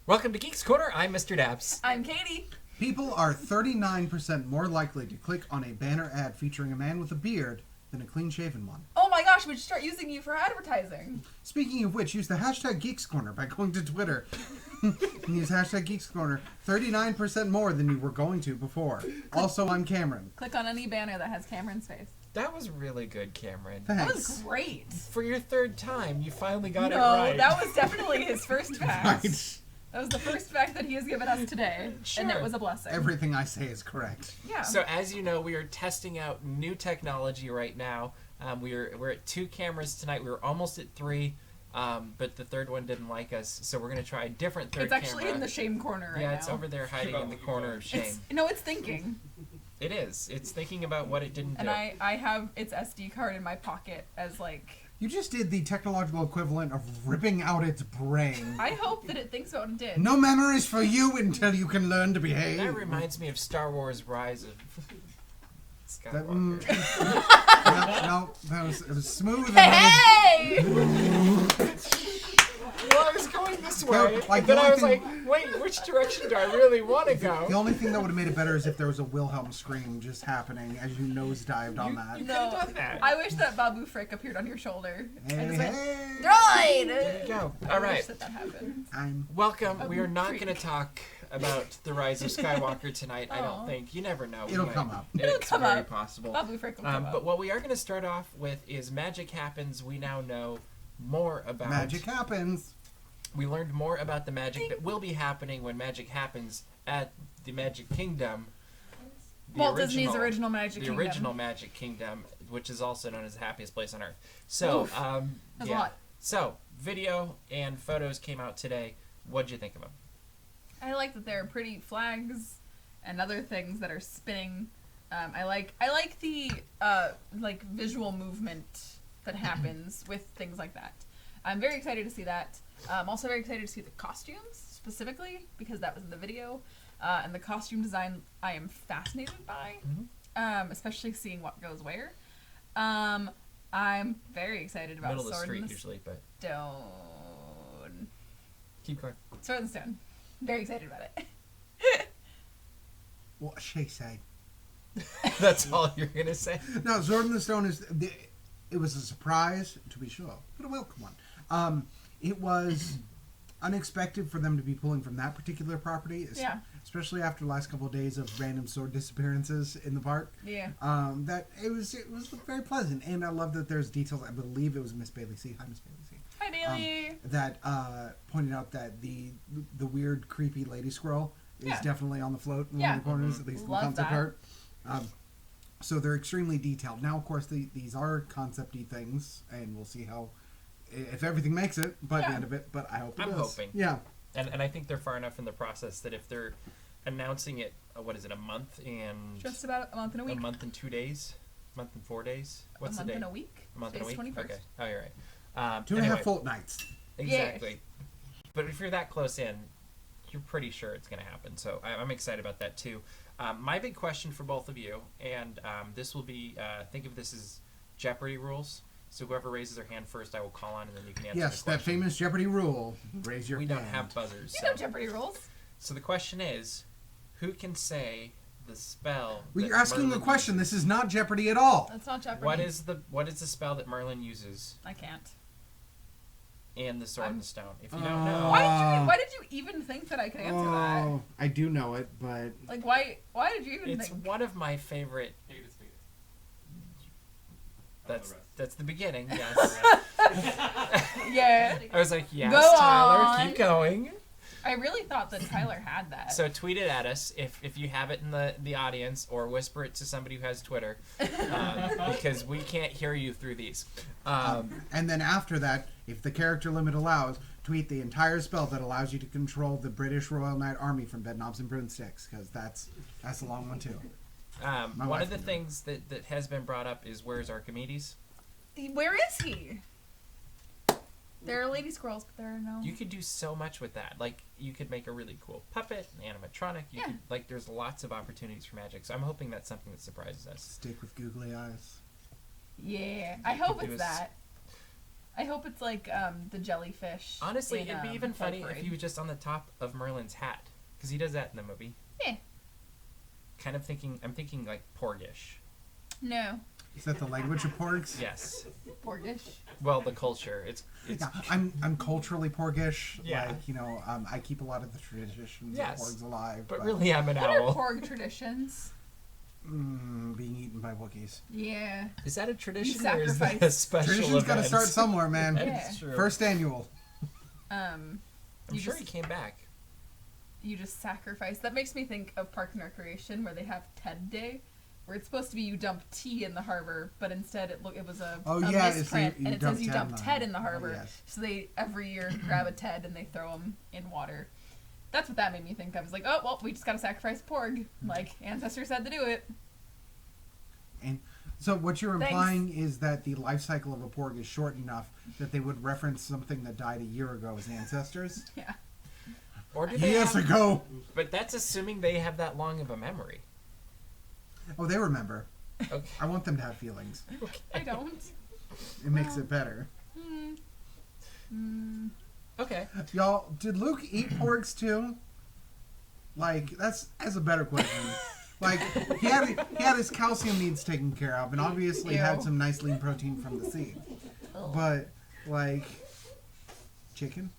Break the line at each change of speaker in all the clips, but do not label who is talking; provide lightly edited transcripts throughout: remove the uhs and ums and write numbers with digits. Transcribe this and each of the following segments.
Welcome to Geeks Corner. I'm Mr. Daps.
I'm Katie.
People are 39% more likely to click on a banner ad featuring a man with a beard than a clean-shaven one.
Oh my gosh, we should start using you for advertising.
Speaking of which, use the hashtag Geeks Corner by going to Twitter. And use hashtag Geeks Corner 39% more than you were going to before. Also, I'm Cameron.
Click on any banner that has Cameron's face.
That was really good, Cameron.
Thanks.
That was great.
For your third time, you finally got it
No,
right.
that was definitely his first fact.
Right.
That was the first fact that he has given us today, and it
Sure.
was a blessing.
Everything I say is correct.
Yeah.
So as you know, we are testing out new technology right now. We're at 2 cameras tonight. We were almost at 3, but the third one didn't like us, so we're going to try a different third
it's actually
camera.
in the shame corner right now.
Yeah, it's over there hiding in the corner of shame.
It's thinking.
It is. It's thinking about what it didn't
And
do.
I have its SD card in my pocket as like...
You just did the technological equivalent of ripping out its brain.
I hope that it thinks what it did.
No memories for you until you can learn to behave.
That reminds me of Star Wars Rise of
That,
Skywalker.
no, it was smooth.
Hey!
Well, I was going this way,
like,
and then
the
I
only
was
thing-
like, wait, which direction do I really want to go?
The only thing that would have made it better is if there was a Wilhelm scream just happening as you nosedived on that.
You
No,
could have done that.
I wish that Babu Frick appeared on your shoulder.
Hey,
and just went,
hey.
Droid!
There you go.
I
All
wish
right.
that happened.
Welcome.
A
We are not
freak.
going to talk about the Rise of Skywalker tonight. I don't
Aw.
think. You never know.
It'll come up.
It'll
It's
come
very
up.
possible.
Babu Frick will come
But
up.
what we are going to start off with is Magic Happens. We now know more about
Magic happens.
We learned more about the magic that will be happening when magic happens at the Magic Kingdom.
Walt Disney's original Magic
the
Kingdom.
original Magic Kingdom, which is also known as the happiest place on earth. So,
Oof. That's a
yeah.
lot.
So, video and photos came out today. What'd you think of them?
I like that there are pretty flags and other things that are spinning. I like the like visual movement that happens with things like that. I'm very excited to see that. I'm also very excited to see the costumes specifically because that was in the video. And the costume design I am fascinated by, especially seeing what goes where. I'm very excited about
Middle of the
Sword
street
in the
usually, but
Stone.
keep going.
Sword in the Stone. Very excited about it.
What she say?
That's all you're gonna say.
No, Sword in the Stone it was a surprise, to be sure, but a welcome one. It was unexpected for them to be pulling from that particular property,
Yeah.
especially after the last couple of days of random sword disappearances in the park.
Yeah.
That it was very pleasant, and I love that there's details. I believe it was Miss Bailey C. Hi, Miss Bailey C.
Hi, Bailey.
That pointed out that the weird, creepy lady squirrel is
Yeah.
definitely on the float in
Yeah.
one of the corners, at least in the
Love
concept
that.
art. So they're extremely detailed. Now, of course, these are concept-y things, and we'll see how if everything makes it by the
Yeah.
end of it. But I hope it
I'm
does.
hoping.
Yeah.
And I think they're far enough in the process that if they're announcing it, what is it, a month and
Just about a month and a week.
a month and 2 days, a month and 4 days. What's
a
the
month
date?
and a week.
A month and a
Today's
week.
21st.
Okay. Oh, you're right.
2.5
anyway,
fortnights.
Exactly. But if you're that close in, you're pretty sure it's going to happen. So I'm excited about that too. My big question for both of you, and this will be, think of this as Jeopardy rules. So whoever raises their hand first, I will call on, and then you can answer
Yes,
the
that
question.
famous Jeopardy rule. Raise your
We
hand.
don't have buzzers.
You
So.
know Jeopardy rules.
So the question is, who can say the spell?
Well,
that
you're asking a
Merlin
question.
uses?
This is not Jeopardy at all.
That's not Jeopardy.
What is the spell that Merlin uses
I can't.
in the Sword and the Stone? If you don't
Oh.
know,
Why did you even think that I could answer that?
Oh, I do know it, but
Like why did you even
it's
think?
one of my favorite. That's the beginning. Yes.
Yeah.
I was like, yes,
Go
Tyler,
on.
keep going.
I really thought that Tyler had that.
So tweet it at us if you have it in the audience, or whisper it to somebody who has Twitter, because we can't hear you through these.
and then after that, if the character limit allows, tweet the entire spell that allows you to control the British Royal Knight Army from Bedknobs and Broomsticks, because that's a long one too.
One
wife
of the
can do
things that has been brought up is, where's Archimedes?
Where is he? There are lady squirrels, but there are no.
You could do so much with that. Like, you could make a really cool puppet, an animatronic. You could, like, there's lots of opportunities for magic. So I'm hoping that's something that surprises us.
Stick with googly eyes.
Yeah, I hope
It
it's
was-
that. I hope it's like the jellyfish.
Honestly,
in,
it'd be even
Flight
funny if
Parade.
he was just on the top of Merlin's hat, because he does that in the movie.
Yeah.
Kind of thinking, I'm thinking like Porgish.
No.
Is that the language of porgs?
Yes.
Porgish.
Well, the culture. It's
Yeah, I'm culturally porgish.
Yeah.
Like, you know, I keep a lot of the traditions
Yes.
of porgs alive.
but really, I'm an
What are
owl.
porg traditions?
Being eaten by Wookiees.
Yeah.
Is that a tradition or is that a
sacrifice.
special
Tradition's got to
event?
start somewhere, man.
Yeah.
That's true.
First annual.
I'm
you
sure
just-
he came back.
You just sacrifice. That makes me think of Parks and Recreation, where they have Ted Day, where it's supposed to be you dump tea in the harbor, but instead it was a
it's
misprint,
you
and it
dump
says you
Ted
dump
in the
Ted in the
harbor.
harbor.
Yes.
So they every year grab a Ted and they throw him in water. That's what that made me think of. It's like, oh well, we just gotta sacrifice porg. Like ancestors had to do it.
And so what you're
Thanks.
implying is that the life cycle of a porg is short enough that they would reference something that died a year ago as ancestors?
Yeah.
Or do they
Years
have,
ago.
But that's assuming they have that long of a memory.
Oh, they remember.
Okay.
I want them to have feelings.
I don't.
It makes it better.
Okay.
Y'all, did Luke eat porgs too? Like, that's a better question. Like, he had his calcium needs taken care of, and obviously had
Ew.
some nice lean protein from the sea. But, like, chicken?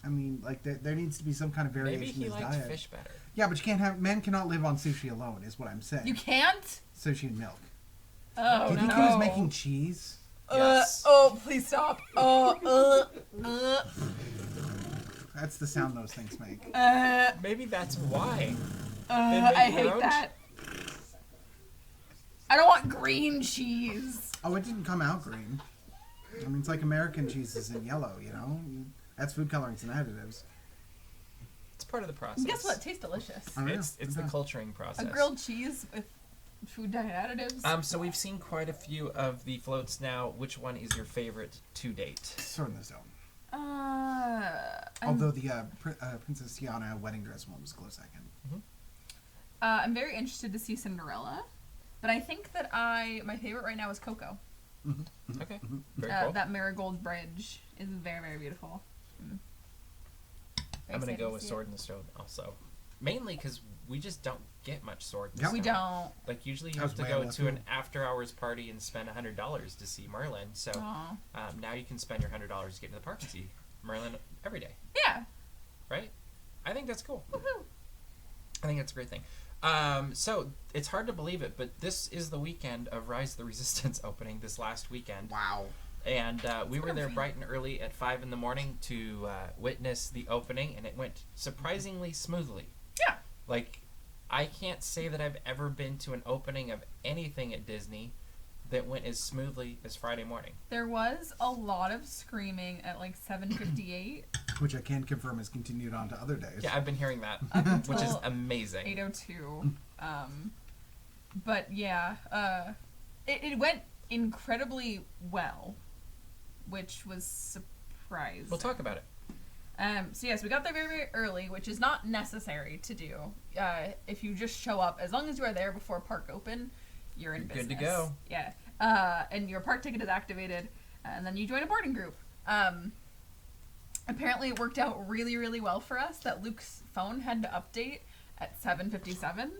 I mean, like, there needs to be some kind of variation
Maybe
in
he
his
liked
diet.
fish better.
Yeah, but you can't have, men cannot live on sushi alone, is what I'm saying.
You can't.
Sushi and milk.
Oh
Do you think
no.
he was making cheese?
Yes.
Oh, please stop.
That's the sound those things make.
Maybe that's why. They make
I
their
hate
own
that. I don't want green cheese.
Oh, it didn't come out green. I mean, it's like American cheese is in yellow, you know? That's food colorings and additives.
It's part of the process.
Guess what? It tastes delicious.
Oh, yeah.
It's the culturing process.
A grilled cheese with food dye additives.
So we've seen quite a few of the floats now. Which one is your favorite to date?
Sword in the Stone.
I'm,
Although the Princess Tiana wedding dress one was a close second.
I'm very interested to see Cinderella, but I think that my favorite right now is Coco.
Okay. Very cool.
That marigold bridge is very, very beautiful.
I'm going to go with
see it.
Sword in the Stone also. Mainly because we just don't get much Sword in the
Yeah.
Stone.
We don't.
Like, usually you
That
have
was
to
way
go
left
to an
field.
after-hours party and spend $100 to see Merlin. So
Aw.
now you can spend your $100 to get into the park and see Merlin every day,
Yeah.
right? I think that's cool.
Woohoo.
I think that's a great thing. So it's hard to believe it, but this is the weekend of Rise of the Resistance opening this last weekend.
Wow.
And we were there bright and early at 5 in the morning to witness the opening, and it went surprisingly smoothly.
Yeah.
Like, I can't say that I've ever been to an opening of anything at Disney that went as smoothly as Friday morning.
There was a lot of screaming at like 7:58
Which I can confirm has continued on to other days.
Yeah, I've been hearing that,
up
which is
until
amazing.
8:02. But yeah, it went incredibly well, which was surprising.
We'll talk about it.
So yes, we got there very, very early, which is not necessary to do. If you just show up, as long as you are there before park open, you're in
You're
business.
good to go.
Yeah. And your park ticket is activated, and then you join a boarding group. Apparently it worked out really, really well for us that Luke's phone had to update at 7:57,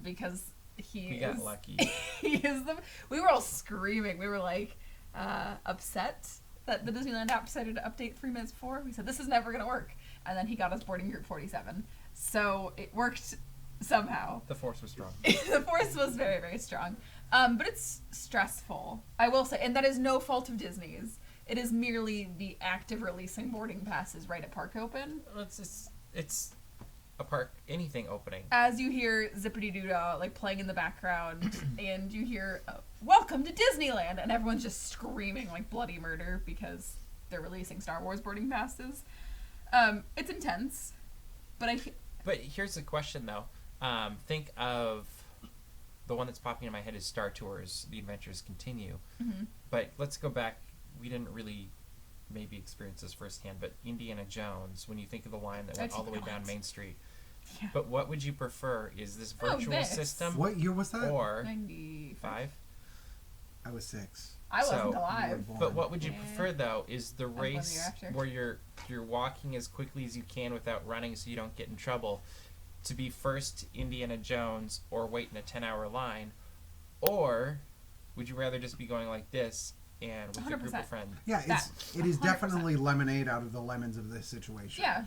because
We got lucky.
he is we were all screaming. We were like upset that the Disneyland app decided to update 3 minutes before. We said, this is never going to work. And then he got us boarding group 47. So it worked somehow.
The force was strong.
The force was very, very strong. But it's stressful, I will say. And that is no fault of Disney's. It is merely the act of releasing boarding passes right at park open.
It's a park, anything opening.
As you hear Zippity-Doo-Dah like playing in the background, and you hear "Welcome to Disneyland," and everyone's just screaming like bloody murder because they're releasing Star Wars boarding passes. It's intense, but
But here's the question, though. Think of the one that's popping in my head is Star Tours. The adventures continue.
Mhm.
But let's go back. We didn't really maybe experience this firsthand, but Indiana Jones, when you think of the line that went
That's
all the way down
not.
Main Street.
Yeah.
But what would you prefer? Is this
Oh,
virtual
this.
system
What year was that?
or
95.
5?
I was 6.
I wasn't
So-
alive.
But what would you
Yeah.
prefer though? Is the
born the year
race
after.
where you're walking as quickly as you can without running, so you don't get in trouble, to be first to Indiana Jones or wait in a 10-hour line, or would you rather just be going like this and with your group
100%.
of friends?
Yeah,
That,
it is
100%.
definitely lemonade out of the lemons of this situation.
Yeah.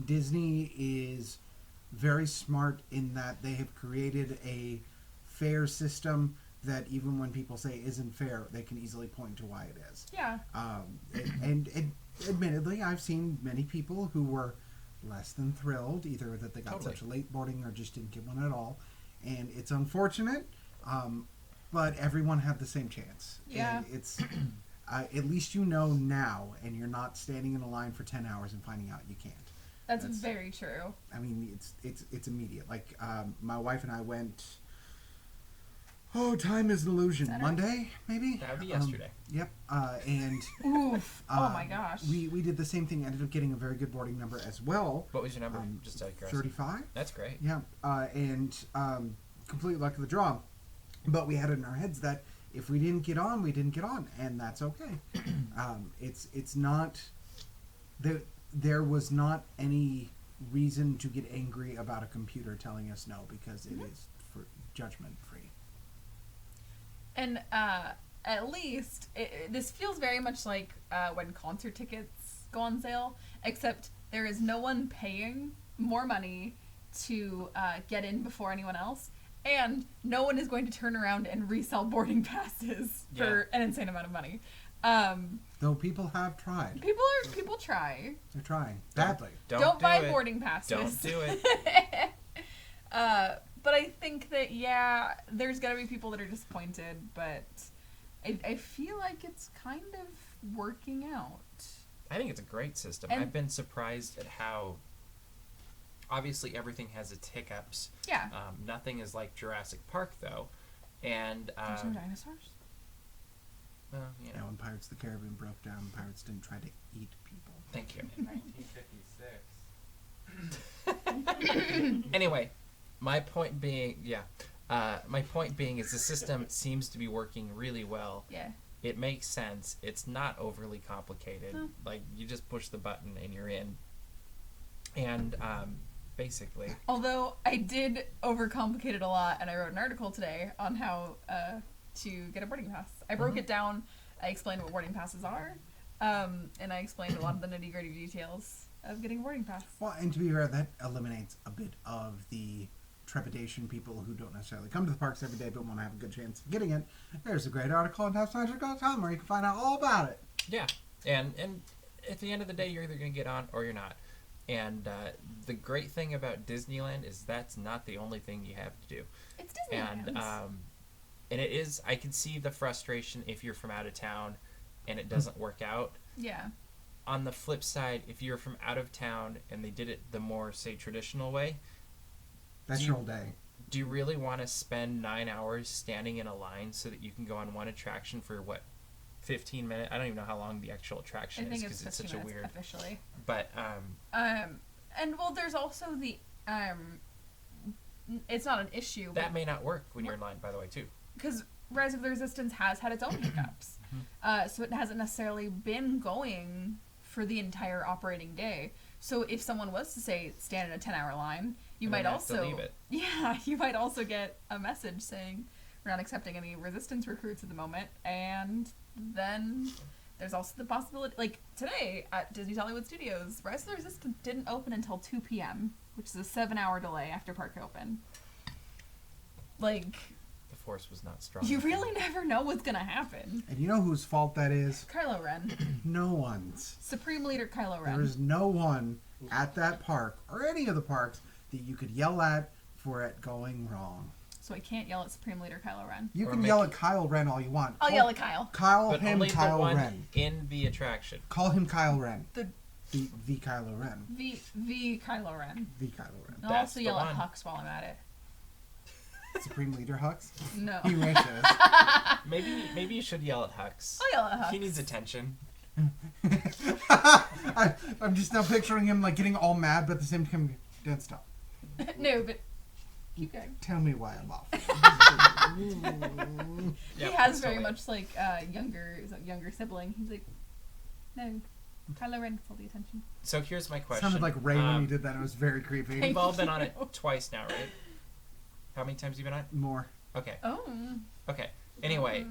Disney is very smart in that they have created a fair system that even when people say isn't fair, they can easily point to why it is.
Yeah.
And admittedly, I've seen many people who were less than thrilled, either that they got
Totally.
such a late boarding or just didn't get one at all. And it's unfortunate, but everyone had the same chance.
Yeah.
And it's at least you know now, and you're not standing in a line for 10 hours and finding out you can't.
That's
That's-
very true.
I mean, it's immediate. Like my wife and I went. Oh, time is an illusion.
Saturday?
Monday, maybe.
That would be yesterday.
Yep. And
Oof. Oh
uh,
my gosh.
we did the same thing. Ended up getting a very good boarding number as well.
What was your number? Just out of curiosity.
35.
That's great.
Yeah. And complete luck of the draw. But we had it in our heads that if we didn't get on, we didn't get on, and that's okay. It's not there was not any reason to get angry about a computer telling us no, because it is for judgment free.
And at least this feels very much like when concert tickets go on sale, except there is no one paying more money to get in before anyone else, and no one is going to turn around and resell boarding passes for an insane amount of money.
Though people have tried.
People try.
They're trying badly.
Don't
do
buy
it.
boarding passes.
Don't do it.
But I think that there's gonna be people that are disappointed, but I feel like it's kind of working out.
I think it's a great system.
And-
I've been surprised at how obviously everything has its hiccups.
Yeah.
Nothing is like Jurassic Park though, and
There's no dinosaurs.
well, you
You
know,
know, when Pirates of the Caribbean broke down, pirates didn't try to eat people.
thank you.
In 1956.
Anyway, my point being is the system seems to be working really well.
Yeah.
It makes sense. It's not overly complicated.
No.
Like you just push the button and you're in. And basically,
Although I did overcomplicate it a lot, and I wrote an article today on how to get a boarding pass. I broke it down. I explained what boarding passes are, and I explained a lot of the nitty-gritty details of getting a boarding pass.
Well, and to be fair, that eliminates a bit of the trepidation people who don't necessarily come to the parks every day but want to have a good chance of getting it. There's a great article on TopScience.com where you can find out all about it.
yeah. And at the end of the day, you're either going to get on or you're not. And the great thing about Disneyland is that's not the only thing you have to do.
It's Disneyland.
And it is, I can see the frustration if you're from out of town and it doesn't work out.
Yeah.
On the flip side, if you're from out of town and they did it the more, say, traditional way,
That's
Do
your
you-
whole day.
do you really want to spend 9 hours standing in a line so that you can go on one attraction for, 15 minutes? I don't even know how long the actual
I
attraction is
think
because
it's
it's
15
such a
minutes
weird...
officially.
But,
And well, there's also the it's not an issue,
that may not work when you're in line, by the way, too.
because Rise of the Resistance has had its own hiccups, so it hasn't necessarily been going for the entire operating day. So if someone was to say stand in a 10-hour line, you
And
might
then have to
also
leave it.
you might also get a message saying we're not accepting any Resistance recruits at the moment, and then there's also the possibility, like today at Disney's Hollywood Studios, Rise of the Resistance didn't open until 2 p.m., which is a 7-hour delay after park open. Like,
The force was not strong.
you really never know what's gonna happen.
And you know whose fault that is?
Kylo Ren.
No one's.
Supreme Leader Kylo Ren.
There is no one at that park, or any of the parks, that you could yell at for it going wrong.
So I can't yell at Supreme Leader Kylo Ren.
You
Or
can
make
yell
it-
at Kyle Ren all you want.
I'll yell at Kyle.
Call
But
him
only
Kyle
the one
Ren.
in the attraction.
Call him Kyle Ren.
The
The Kylo Ren.
the Kylo Ren.
The Kylo Ren.
I'll
That's
also
the
yell
one.
at Hux while I'm at it.
Supreme Leader Hux.
No.
He racist.
Maybe you should yell at Hux.
I'll yell at Hux.
He needs attention.
I'm just now picturing him like getting all mad, but at the same time, don't stop.
No, but Keep going.
Tell me why I'm off.
He has very much like younger sibling. He's like, no, Kylo Ren gets all the attention.
So here's my question.
Sounded like Ray when you did that. It was very creepy.
You've all been on it twice now, right? How many times have you been on it?
More.
Okay.
Oh.
Okay. Anyway,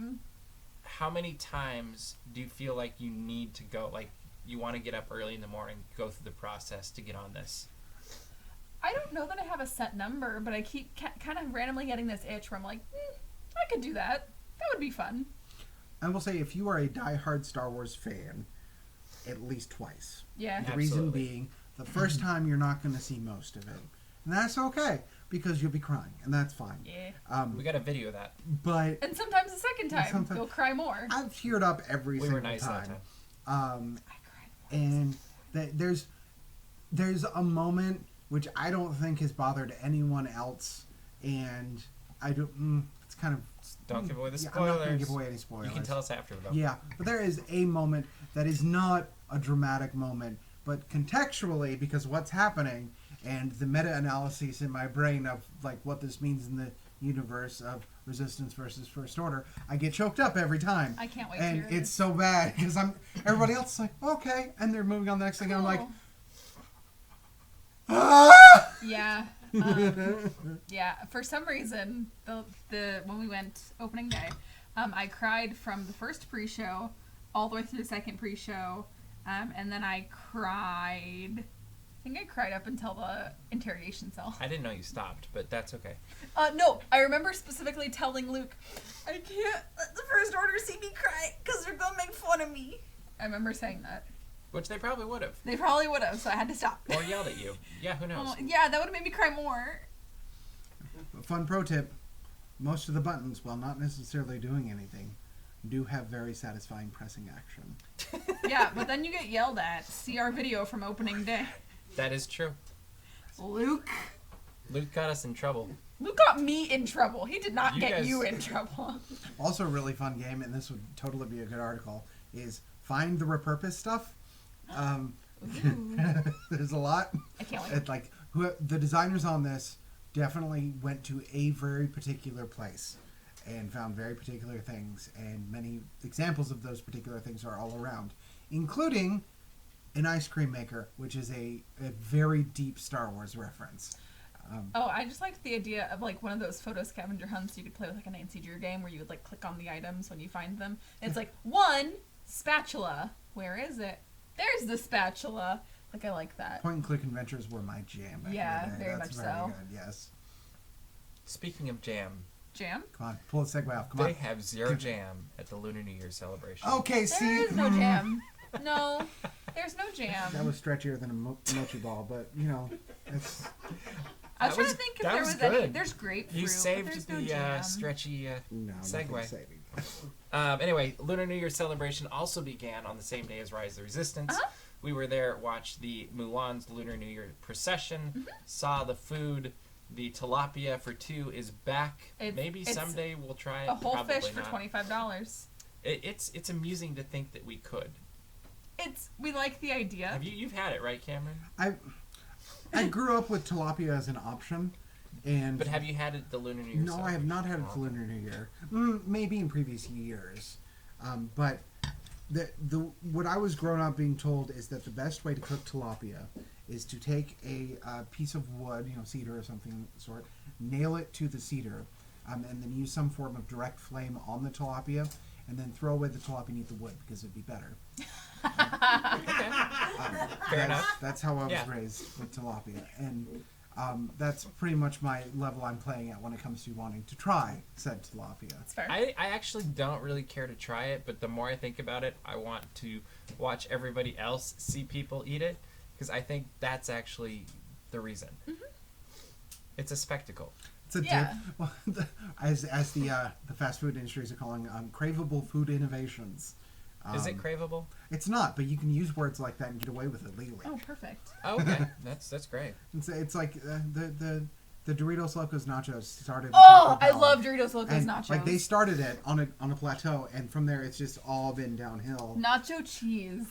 how many times do you feel like you need to go, like you want to get up early in the morning, go through the process to get on this?
I don't know that I have a set number, but I keep kind of randomly getting this itch where I'm like, I could do that. That would be fun.
I will say, if you are a diehard Star Wars fan, at least twice.
Yeah.
The reason being, the first time you're not going to see most of it. And that's okay, because you'll be crying, and that's fine.
Yeah.
We got a video of that.
But
And sometimes the second time, you'll cry more.
I've teared up every
We
single
were nice
time.
that time.
I cried.
And there's a moment which I don't think has bothered anyone else, and I don't. It's kind of.
Don't give away the
I'm
spoilers.
not going to give away any spoilers.
You can tell us after, though.
Yeah, but there is a moment that is not a dramatic moment, but contextually, because what's happening and the meta-analysis in my brain of like what this means in the universe of Resistance versus First Order, I get choked up every time.
I can't wait
and
to hear
it's
this.
so bad because everybody else is like, okay, and they're moving on the next thing, and I'm like,
Cool.
ah!
Yeah. Yeah. For some reason, the when we went opening day, I cried from the first pre-show all the way through the second pre-show, and then I cried. I think I cried up until the interrogation cell.
I didn't know you stopped, but that's okay.
No, I remember specifically telling Luke, I can't let the First Order see me cry because they're gonna make fun of me. I remember saying that.
Which they probably would have.
They probably would have, so I had to stop.
Or yelled at you. Yeah, who knows?
Yeah, that would have made me cry more.
Fun pro tip: most of the buttons, while not necessarily doing anything, do have very satisfying pressing action.
Yeah, but then you get yelled at. See our video from opening day.
That is true.
Luke
Luke got us in trouble.
Luke got me in trouble. He did not get you in trouble.
Also, a really fun game, and this would totally be a good article, is find the repurpose stuff. There's a lot.
I can't wait.
It's like the designers on this definitely went to a very particular place and found very particular things, and many examples of those particular things are all around, including an ice cream maker, which is a very deep Star Wars reference.
I just liked the idea of like one of those photo scavenger hunts you could play with like a Nancy Drew game where you would like click on the items when you find them. And it's like, one spatula. Where is it? There's the spatula. Like, I like that.
Point and click adventures were my jam. Back
Yeah,
in the day.
very
That's
much
very
so.
Good, yes.
Speaking of jam,
Jam?
Come on, pull the segue off. Come
they
on.
have zero jam at the Lunar New Year Celebration.
Okay, see.
There is no jam. No, there's no jam.
That was stretchier than a mochi ball, but you know, it's.
I was
That
trying
was-
to think if
that
there
was
was any.
good.
There's grapefruit.
You
but
saved
there's
the
no jam.
stretchy
No,
segue.
nothing saving.
Anyway, Lunar New Year Celebration also began on the same day as Rise of the Resistance.
Uh-huh.
We were there, watched the Mulan's Lunar New Year procession,
Mm-hmm.
saw the food. The tilapia for $2 is back. Maybe
it's
someday we'll try it.
A whole
Probably
fish for
not.
$25.
It's amusing to think that we could.
We like the idea.
Have you've had it, right, Cameron?
I grew up with tilapia as an option, and
But have you had it at the Lunar New Year?
no, I have not had it
Oh.
for Lunar New Year. Maybe in previous years, but the what I was grown up being told is that the best way to cook tilapia is to take a piece of wood, cedar or something of the sort, nail it to the cedar, and then use some form of direct flame on the tilapia, and then throw away the tilapia and eat the wood because it'd be better.
Fair enough.
That's how I was
Yeah.
raised with tilapia, and that's pretty much my level I'm playing at when it comes to wanting to try said tilapia.
That's fair.
I actually don't really care to try it, but the more I think about it, I want to watch everybody else see people eat it, because I think that's actually the reason.
Mm-hmm.
It's a spectacle.
It's a
Yeah.
dip. Well, as the fast food industries are calling craveable food innovations.
Is it craveable?
It's not, but you can use words like that and get away with it legally.
Oh, perfect.
Oh, okay, that's great.
It's like the Doritos Locos Nachos started. at
Oh,
Taco
I
Bell.
love Doritos Locos
And,
Nachos.
Like they started it on a plateau, and from there it's just all been downhill.
Nacho cheese.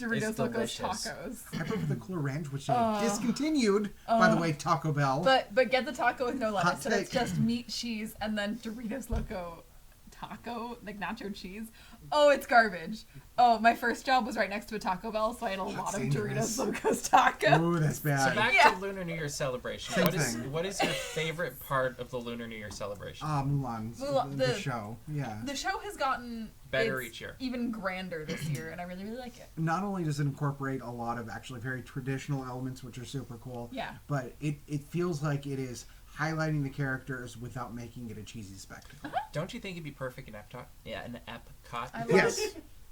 Doritos Locos
delicious.
Tacos.
I prefer the Cooler Ranch, which they discontinued, by the way, Taco Bell.
But get the taco with no
Hot
lettuce, so it's
take.
just meat, cheese, and then Doritos Loco taco, like nacho cheese. Oh, it's garbage. Oh, my first job was right next to a Taco Bell, so I had a lot of
dangerous.
Doritos Locos Taco.
Ooh, that's
So
bad.
back
Yeah.
to Lunar New Year Celebration.
Same
What is
thing.
what is your favorite part of the Lunar New Year Celebration?
Mulan,
Mulan,
the
the-
show. Yeah.
The show has gotten
Better
it's
each year.
even grander this year, and I really, really like it.
Not only does it incorporate a lot of actually very traditional elements, which are super cool,
Yeah.
but it feels like it is highlighting the characters without making it a cheesy spectacle.
Don't you think it'd be perfect in Epcot? Yeah, in Epcot.
I love
Yes,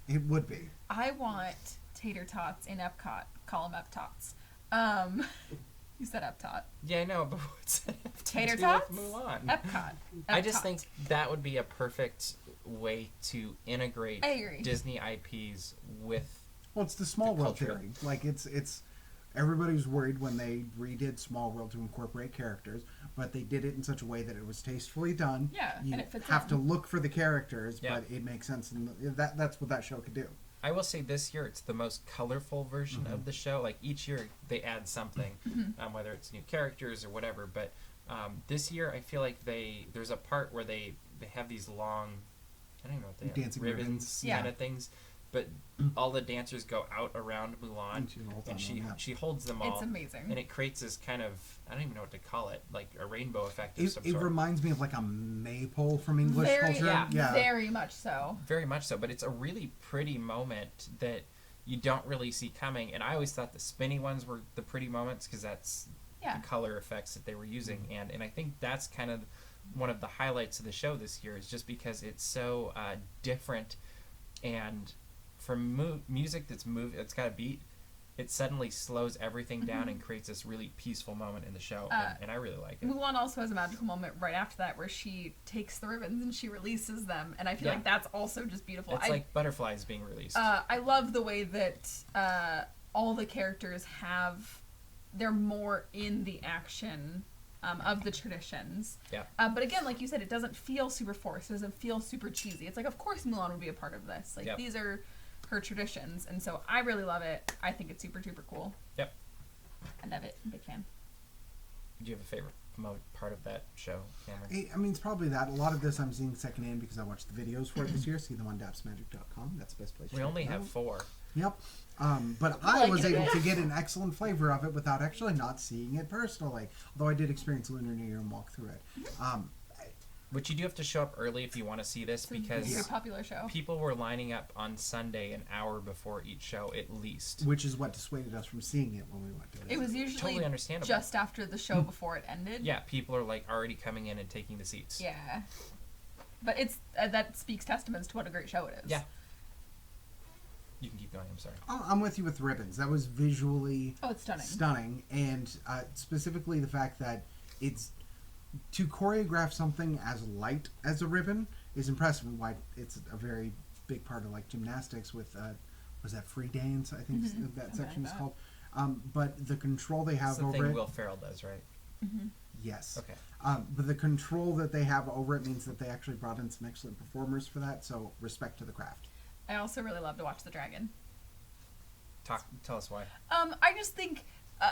it would be.
I want tater tots in Epcot. Call them Eptots. You said Eptot.
Yeah, I know, but what's that have to
Tater
do
tots?
with Mulan?
Epcot.
I just
Eptot.
think that would be a perfect way to integrate
I agree.
Disney IPs with.
Well, it's the Small
The
World
culture.
theory. Like it's everybody was worried when they redid Small World to incorporate characters, but they did it in such a way that it was tastefully done.
Yeah,
You
and it fits
have
in.
to look for the characters,
Yeah.
but it makes sense, and that's what that show could do.
I will say this year it's the most colorful version of the show. Like each year they add something, whether it's new characters or whatever. But this year I feel like there's a part where they have these long, I don't even know what they
Dancing
have,
ribbons.
kind
Yeah.
of things. But all the dancers go out around Mulan,
And she holds on
and
to them, yeah.
she holds them all.
It's amazing.
And it creates this kind of, I don't even know what to call it, like a rainbow effect of
It,
some
it
sort.
reminds me of like a maypole from English
very,
culture.
yeah.
very much so.
Very much so, but it's a really pretty moment that you don't really see coming. And I always thought the spinny ones were the pretty moments because that's
Yeah.
the color effects that they were using. And I think that's kind of one of the highlights of the show this year is just because it's so different. And for music that's it's got a beat, it suddenly slows everything down and creates this really peaceful moment in the show. And I really like it.
Mulan also has a magical moment right after that where she takes the ribbons and she releases them, and I feel
Yeah.
like that's also just beautiful.
It's like butterflies being released.
I love the way that all the characters they're more in the action of the traditions.
Yeah.
But again, like you said, it doesn't feel super forced. It doesn't feel super cheesy. It's like, of course Mulan would be a part of this. Like,
Yep.
these are her traditions. And so I really love it. I think it's super, super cool.
Yep.
I love it. I'm a big fan.
Do you have a favorite part of that show, Cameron?
I mean, it's probably that. A lot of this I'm seeing secondhand because I watched the videos for it this year. See them on dapsmagic.com. That's the best place.
We
to
only
check it
have
out.
4.
Yep. But
I
I
like
was
it.
able to get an excellent flavor of it without actually not seeing it personally. Although I did experience Lunar New Year and walk through it.
But you do have to show up early if you want to see this
It's a
because
very popular show.
people were lining up on Sunday an hour before each show at least.
Which is what dissuaded us from seeing it when we went to it.
It was usually
Totally understandable.
just after the show before it ended.
Yeah, people are like already coming in and taking the seats.
Yeah. But it's that speaks testaments to what a great show it is.
Yeah. You can keep going. I'm sorry.
I'm with you with ribbons. That was visually
Oh, it's stunning.
stunning, and specifically the fact that it's to choreograph something as light as a ribbon is impressive. And why it's a very big part of like gymnastics with was that free dance? I think that
Something
section
like
is called. But the control they have
That's the
over
thing
it.
Will Ferrell does, right?
Yes.
Okay.
But the control that they have over it means that they actually brought in some excellent performers for that. So respect to the craft.
I also really love to watch the dragon.
Tell us why.
I just think,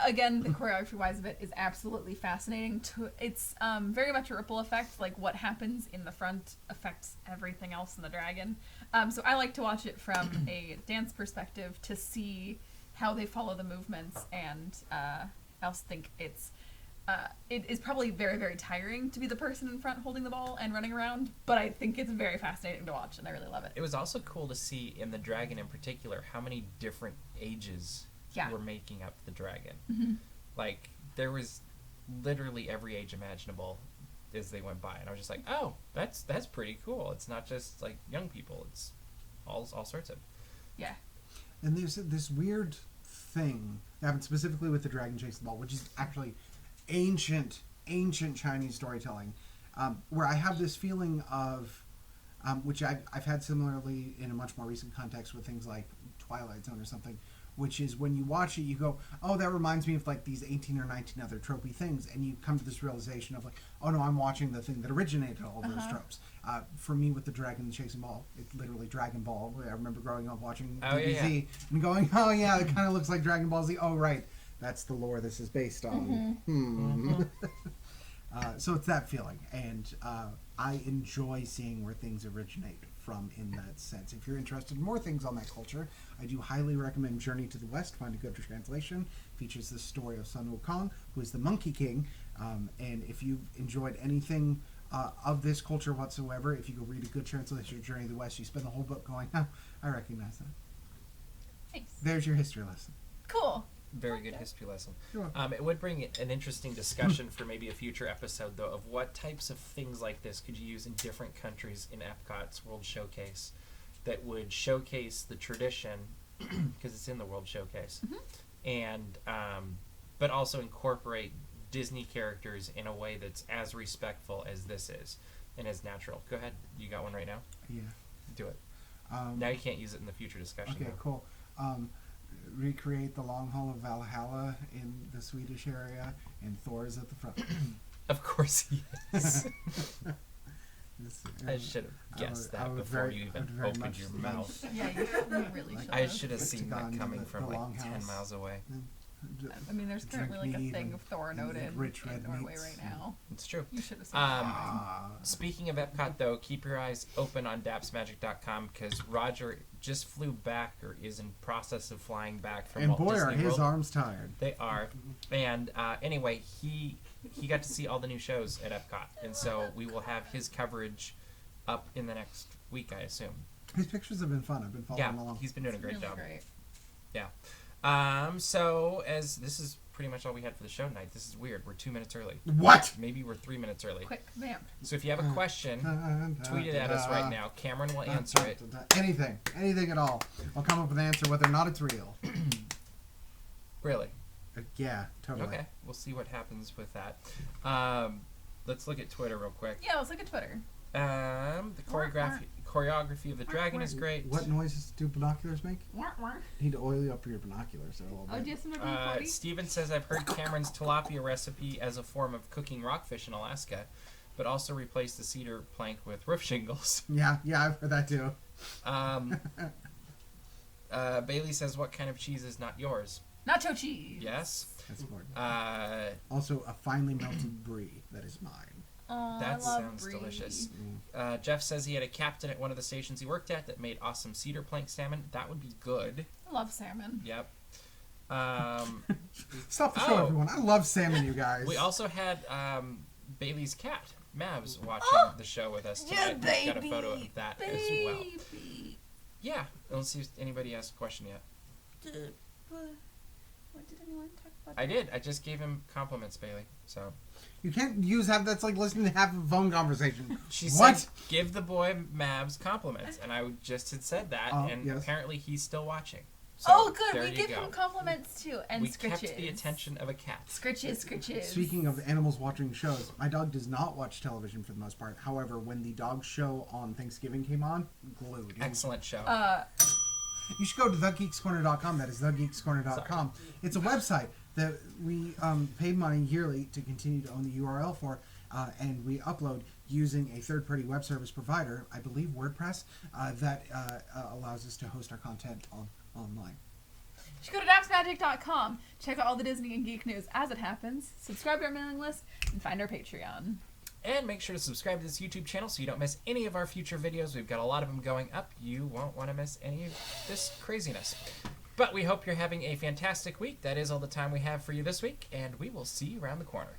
again, the choreography-wise of it is absolutely fascinating. It's very much a ripple effect. Like, what happens in the front affects everything else in the dragon. So I like to watch it from a dance perspective to see how they follow the movements, and I also think it is probably very, very tiring to be the person in front holding the ball and running around, but I think it's very fascinating to watch, and I really love it.
It was also cool to see in the dragon in particular how many different ages
Yeah.
were making up the dragon. Like there was literally every age imaginable as they went by, and I was just like, oh, that's pretty cool. It's not just like young people; it's all sorts of.
Yeah.
And there's this weird thing that happened specifically with the dragon chase the ball, which is actually ancient Chinese storytelling, where I have this feeling of, which I've had similarly in a much more recent context with things like Twilight Zone or something, which is when you watch it, you go, oh, that reminds me of like these 18 or 19 other tropey things, and you come to this realization of like, oh no, I'm watching the thing that originated all those tropes. For me, with the Dragon Chasing Ball, it's literally Dragon Ball. I remember growing up watching DBZ and going, oh yeah, it kind of looks like Dragon Ball Z. Oh right, that's the lore this is based on. So it's that feeling, and I enjoy seeing where things originate from in that sense. If you're interested in more things on that culture, I do highly recommend Journey to the West. Find a good translation. Features the story of Sun Wukong, who is the Monkey King. And if you've enjoyed anything of this culture whatsoever, if you go read a good translation of Journey to the West, you spend the whole book going, oh, I recognize that.
Nice.
There's your history lesson.
Cool.
Very good history lesson.
Sure.
It would bring an interesting discussion for maybe a future episode, though, of what types of things like this could you use in different countries in Epcot's World Showcase that would showcase the tradition, because it's in the World Showcase, and but also incorporate Disney characters in a way that's as respectful as this is and as natural. Go ahead. You got one right now?
Yeah.
Do it. Now you can't use it in the future discussion.
Okay,
though.
cool. Recreate the Long Hall of Valhalla in the Swedish area, and Thor is at the front.
Of course he is. I should have guessed that before you even opened your mouth.
Yeah, you really should.
I should have seen that
Pentagon,
coming
the
from like 10
longhouse.
miles away.
I mean, there's currently like a
mead
thing
and-
of Thor
and
noted
rich
in
red
Norway
meats.
right now.
It's true.
You should have seen it.
Speaking of Epcot, though, keep your eyes open on dapsmagic.com because Roger just flew back or is in process of flying back from
And
Walt
boy,
Disney
are his
World.
arms tired.
They are. And anyway, he got to see all the new shows at Epcot. And so we will have his coverage up in the next week, I assume.
His pictures have been fun. I've been following along.
He's been doing a
It's
great
really
job.
Great.
Yeah. So as this is pretty much all we had for the show tonight. This is weird. We're 2 minutes early.
What?
Maybe we're 3 minutes early.
Quick vamp.
So if you have a question, tweet it at us right now. Cameron will answer it.
Anything at all. I'll come up with an answer whether or not it's real.
Really?
Yeah, totally.
Okay. We'll see what happens with that. Let's look at Twitter real quick.
Yeah, let's look at Twitter.
The choreography of the dragon is great.
What noises do binoculars make?
Wah, wah.
Need to oil you up your binoculars a little
Oh,
bit.
do you have some of them, Cody?
Steven says, I've heard Cameron's tilapia recipe as a form of cooking rockfish in Alaska, but also replace the cedar plank with roof shingles.
Yeah, I've heard that too.
Bailey says, what kind of cheese is not yours?
Nacho cheese.
Yes.
That's important.
Also,
Also, a finely melted brie. That is mine.
Oh,
that
I love
sounds
brie.
delicious. Jeff says he had a captain at one of the stations he worked at that made awesome cedar plank salmon. That would be good.
I love salmon.
Yep.
Stop the show, everyone. I love salmon, you guys.
We also had Bailey's cat, Mavs, watching the show with us
Yeah,
tonight.
baby.
Got a photo of that as well.
Baby.
Yeah. Let's see if anybody asked a question yet.
What did anyone talk about?
I did. I just gave him compliments, Bailey. So
You can't that's like listening to half a phone conversation.
she
What?
said, give the boy Mavs compliments. And I just had said that, and
yes.
apparently he's still watching. So
Oh, good.
there
We
you
give
go.
him compliments too, and
We
scritches.
kept the attention of a cat.
Scritches.
Speaking of animals watching shows, my dog does not watch television for the most part. However, when the dog show on Thanksgiving came on, glued.
Excellent show.
You should go to thegeekscorner.com. That is thegeekscorner.com. It's a website that we pay money yearly to continue to own the URL for, and we upload using a third-party web service provider, I believe WordPress, that allows us to host our content online.
You should go to dapsmagic.com. Check out all the Disney and geek news as it happens. Subscribe to our mailing list and find our Patreon.
And make sure to subscribe to this YouTube channel so you don't miss any of our future videos. We've got a lot of them going up. You won't want to miss any of this craziness. But we hope you're having a fantastic week. That is all the time we have for you this week, and we will see you around the corner.